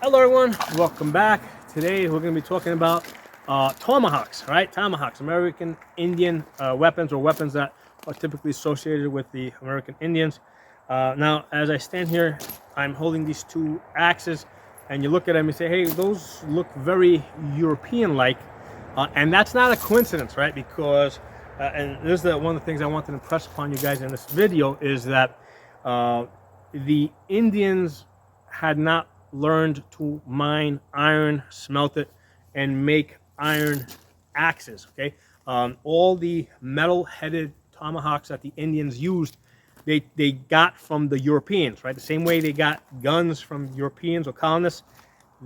Hello everyone, welcome back. Today we're going to be talking about tomahawks, right? Tomahawks, American Indian weapons, or weapons that are typically associated with the American Indians. Now, as I stand here, I'm holding these two axes, and you look at them and say, hey, those look very European-like. And that's not a coincidence, right? Because, and this is one of the things I wanted to impress upon you guys in this video, is that the Indians had not learned to mine iron, smelt it, and make iron axes. Okay, all the metal-headed tomahawks that the Indians used, they got from the Europeans, right? The same way they got guns from Europeans or colonists,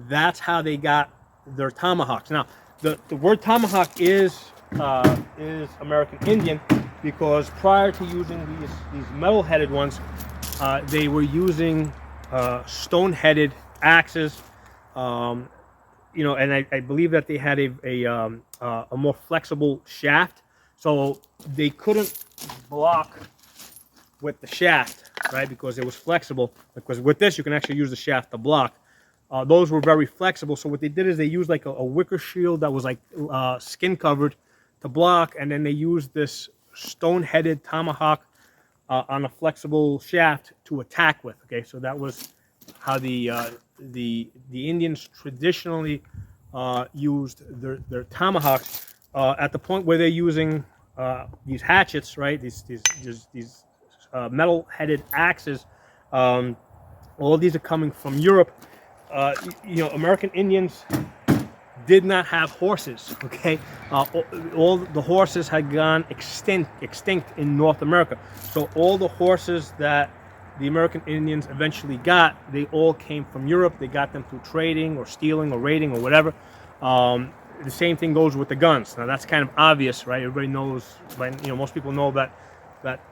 that's how they got their tomahawks. Now, the word tomahawk is American Indian, because prior to using these metal-headed ones, they were using stone-headed axes, and I believe that they had a more flexible shaft, so they couldn't block with the shaft, right? Because it was flexible. Because with this, you can actually use the shaft to block. Those were very flexible. So what they did is they used like a wicker shield that was like skin covered to block, and then they used this stone-headed tomahawk on a flexible shaft to attack with. Okay, so that was how the Indians traditionally used their tomahawks. At the point where they're using these hatchets, right? These metal-headed axes. All these are coming from Europe. American Indians did not have horses. Okay, all the horses had gone extinct in North America. So all the horses that the American Indians eventually got, they all came from Europe. They got them through trading or stealing or raiding or whatever. The same thing goes with the guns. Now that's kind of obvious, right? Everybody knows, most people know that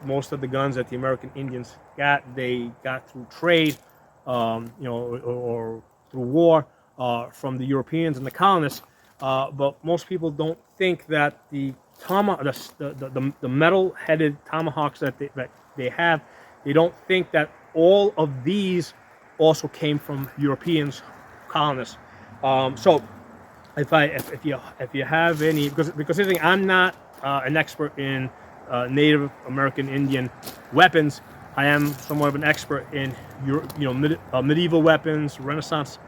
most of the guns that the American Indians got, they got through trade, or through war from the Europeans and the colonists. But most people don't think that the metal-headed tomahawks that they have, they don't think that all of these also came from Europeans, colonists. So if you have any, because here's the thing, I'm not an expert in Native American Indian weapons. I am somewhat of an expert in medieval weapons, Renaissance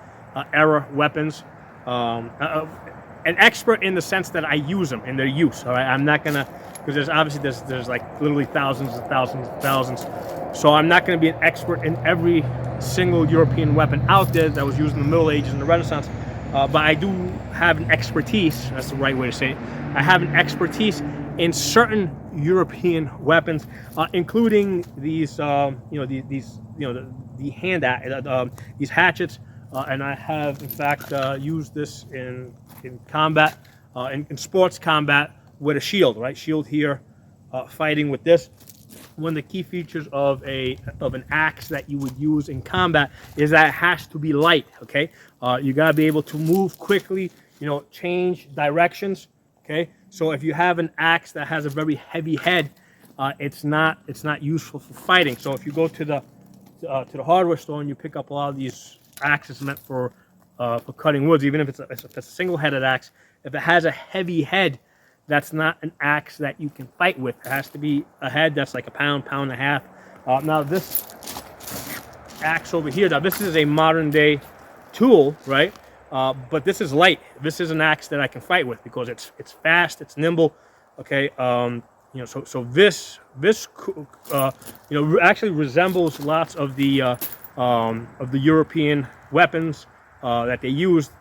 era weapons. An expert in the sense that I use them in their use. All right, I'm not gonna, because there's like literally thousands and thousands and thousands. So I'm not going to be an expert in every single European weapon out there that was used in the Middle Ages and the Renaissance. But I do have an expertise. That's the right way to say it. I have an expertise in certain European weapons, including these, these hatchets. And I have, in fact, used this in combat, in sports combat with a shield. Right, shield here, fighting with this. One of the key features of an axe that you would use in combat is that it has to be light. Okay, you gotta be able to move quickly, change directions. Okay, so if you have an axe that has a very heavy head, it's not useful for fighting. So if you go to the hardware store and you pick up a lot of these axes meant for cutting woods, even if it's a single-headed axe, if it has a heavy head, that's not an axe that you can fight with. It has to be a head that's like a pound and a half. Now this axe over here, now this is a modern day tool, right? But this is light. This is an axe that I can fight with because it's fast, it's nimble. Okay, so this actually resembles lots of the European weapons that they used.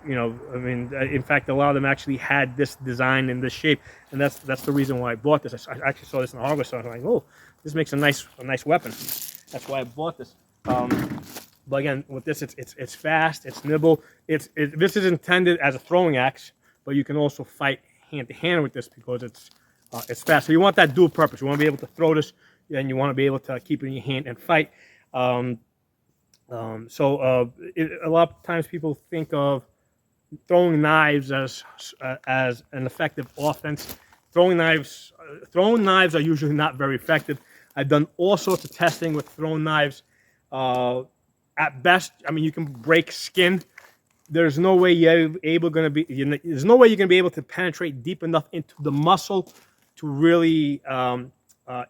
In fact, a lot of them actually had this design in this shape, and that's the reason why I bought this. I actually saw this in the hardware store, and I was like, oh, this makes a nice weapon. That's why I bought this. But again, with this, it's fast, it's nimble. This is intended as a throwing axe, but you can also fight hand to hand with this because it's fast. So you want that dual purpose. You want to be able to throw this, and you want to be able to keep it in your hand and fight. A lot of times people think of throwing knives as an effective offense. Throwing knives are usually not very effective. I've done all sorts of testing with throwing knives at best, I mean, you can break skin. There's no way you're there's no way you're gonna be able to penetrate deep enough into the muscle to really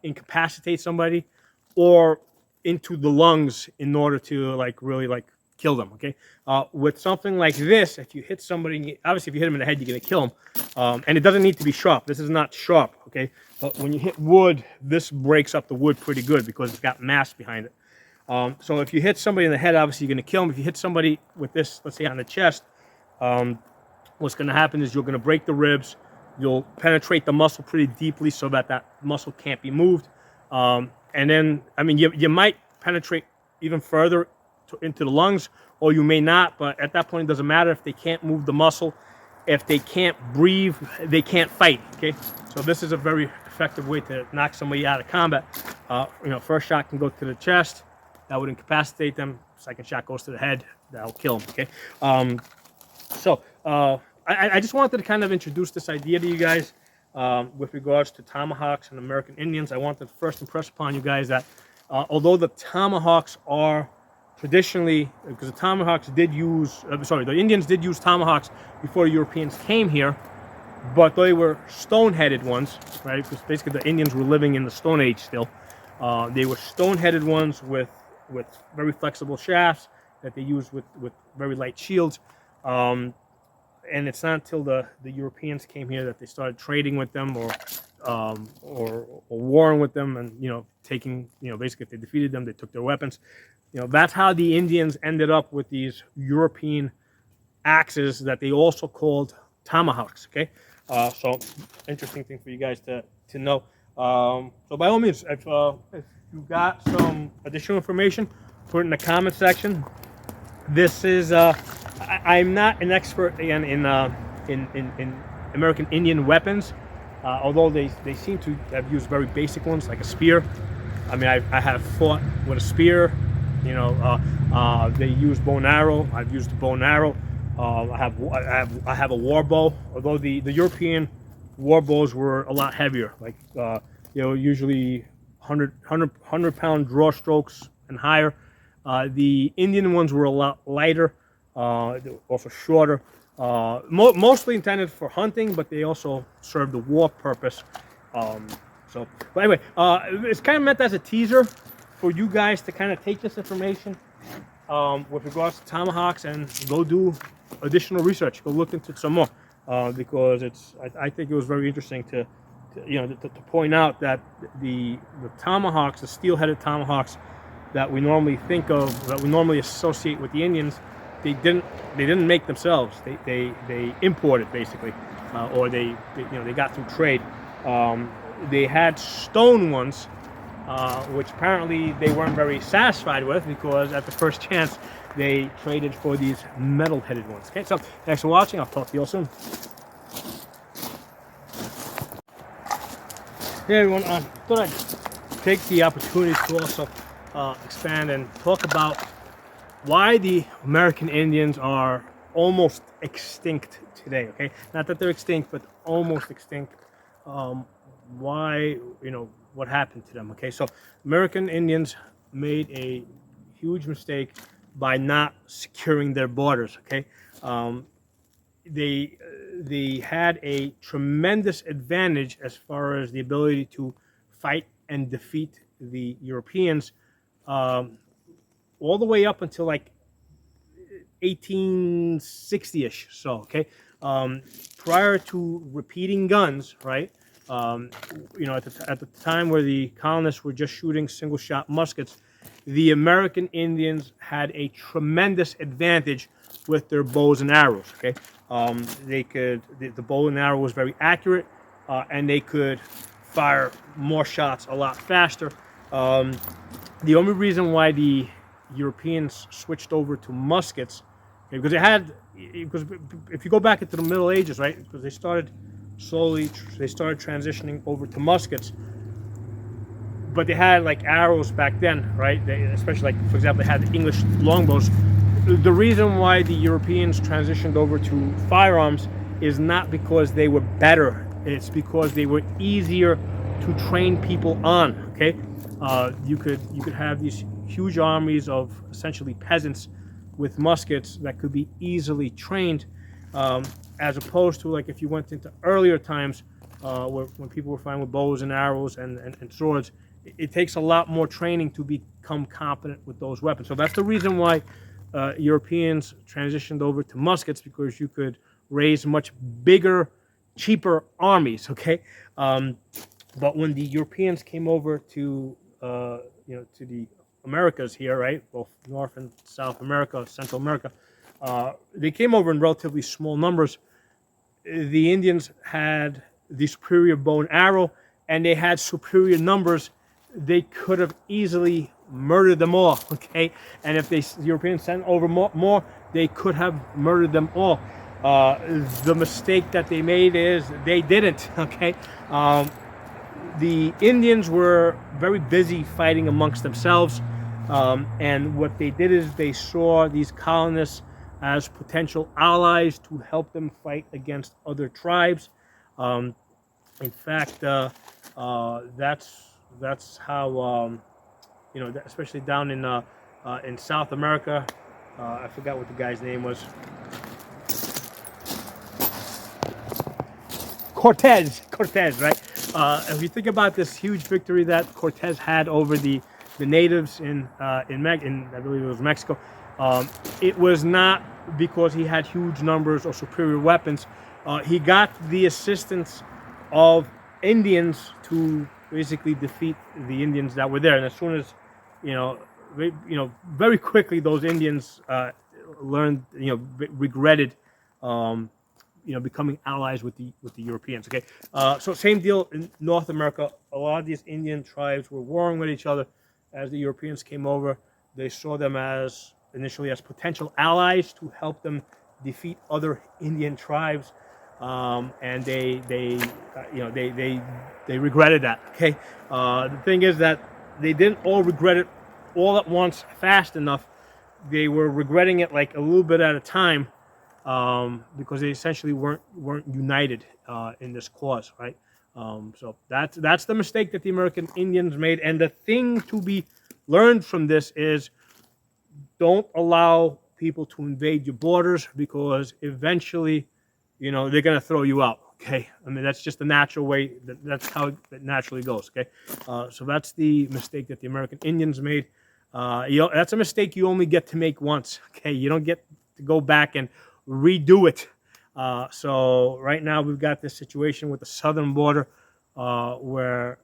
incapacitate somebody, or into the lungs in order to really kill them. Okay, with something like this, if you hit somebody, obviously if you hit them in the head, you're gonna kill them, and it doesn't need to be sharp. This is not sharp. Okay, but when you hit wood, this breaks up the wood pretty good because it's got mass behind it. So if you hit somebody in the head, obviously you're going to kill them. If you hit somebody with this, let's say on the chest, what's going to happen is you're going to break the ribs. You'll penetrate the muscle pretty deeply so that that muscle can't be moved. And then, I mean, you might penetrate even further into the lungs, or you may not. But at that point, it doesn't matter. If they can't move the muscle, if they can't breathe, they can't fight. Okay, so this is a very effective way to knock somebody out of combat. First shot can go to the chest. That would incapacitate them. Second shot goes to the head. That'll kill them. Okay. I just wanted to kind of introduce this idea to you guys with regards to tomahawks and American Indians. I wanted to first impress upon you guys that although the tomahawks are traditionally, because the tomahawks did use, the Indians did use tomahawks before Europeans came here, but they were stone-headed ones, right? Because basically the Indians were living in the Stone Age still. They were stone-headed ones with very flexible shafts that they used with very light shields. And it's not until the Europeans came here that they started trading with them or warring with them, and taking, basically if they defeated them, they took their weapons. That's how the Indians ended up with these European axes that they also called tomahawks. Okay, so interesting thing for you guys to know. So by all means, if you got some additional information, put it in the comment section. This is I'm not an expert again in American Indian weapons, although they seem to have used very basic ones like a spear. I mean, I have fought with a spear. They use bow and arrow. I've used a bow and arrow. I have a war bow, although the European war bows were a lot heavier, usually 100-pound draw strokes and higher. The Indian ones were a lot lighter, also shorter, mostly intended for hunting, but they also served the war purpose. But anyway, it's kind of meant as a teaser for you guys to kind of take this information with regards to tomahawks and go do additional research, go look into it some more, because I think it was very interesting to point out that the tomahawks, the steel-headed tomahawks that we normally think of, that we normally associate with the Indians, they didn't make themselves. They imported basically, or they got through trade. They had stone ones, which apparently they weren't very satisfied with, because at the first chance they traded for these metal-headed ones. Okay, so thanks for watching. I'll talk to you all soon. Hey everyone, I thought I'd take the opportunity to also expand and talk about why the American Indians are almost extinct today. Okay, not that they're extinct, but almost extinct. Why, what happened to them? Okay, so American Indians made a huge mistake by not securing their borders. Okay, they had a tremendous advantage as far as the ability to fight and defeat the Europeans, all the way up until like 1860-ish. So, okay, prior to repeating guns, right? At the time where the colonists were just shooting single-shot muskets, the American Indians had a tremendous advantage with their bows and arrows. Okay, the bow and arrow was very accurate, and they could fire more shots a lot faster. The only reason why the Europeans switched over to muskets, okay, because if you go back into the Middle Ages, right, because they started transitioning over to muskets, but they had like arrows back then, right? Especially for example, they had the English longbows. The reason why the Europeans transitioned over to firearms is not because they were better. It's because they were easier to train people on. Okay, you could have these huge armies of essentially peasants with muskets that could be easily trained, as opposed to like if you went into earlier times when people were fighting with bows and arrows and swords. It takes a lot more training to become competent with those weapons. So that's the reason why Europeans transitioned over to muskets, because you could raise much bigger, cheaper armies. Okay, but when the Europeans came over to to the Americas here, right, both North and South America, Central America, they came over in relatively small numbers. The Indians had the superior bow and arrow, and they had superior numbers. They could have easily murdered them all, okay? And if the Europeans sent over more, they could have murdered them all. The mistake that they made is they didn't, okay? The Indians were very busy fighting amongst themselves, and what they did is they saw these colonists as potential allies to help them fight against other tribes. In fact, that's how especially down in South America. I forgot what the guy's name was. Cortez, right? If you think about this huge victory that Cortez had over the natives in I believe it was Mexico, it was not because he had huge numbers or superior weapons. He got the assistance of Indians to basically defeat the Indians that were there, and as soon as very quickly those Indians learned, regretted, becoming allies with the Europeans. Okay, so same deal in North America. A lot of these Indian tribes were warring with each other. As the Europeans came over, they saw them initially as potential allies to help them defeat other Indian tribes, and they regretted that. Okay, the thing is that they didn't all regret it all at once fast enough. They were regretting it like a little bit at a time, because they essentially weren't united in this cause, right? So that's the mistake that the American Indians made. And the thing to be learned from this is, don't allow people to invade your borders, because eventually, they're going to throw you out. Okay, I mean, that's just the natural way. That's how it naturally goes. Okay, so that's the mistake that the American Indians made. That's a mistake you only get to make once. Okay, you don't get to go back and redo it. So right now we've got this situation with the southern border, where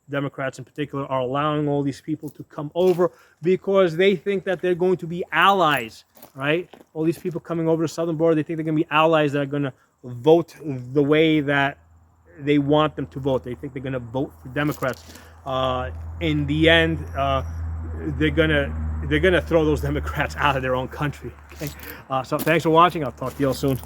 Democrats in particular are allowing all these people to come over because they think that they're going to be allies, right? All these people coming over the southern border, they think they're going to be allies that are going to vote the way that they want them to vote. They think they're going to vote for Democrats. In the end, they're gonna throw those Democrats out of their own country. Okay, so thanks for watching. I'll talk to you all soon.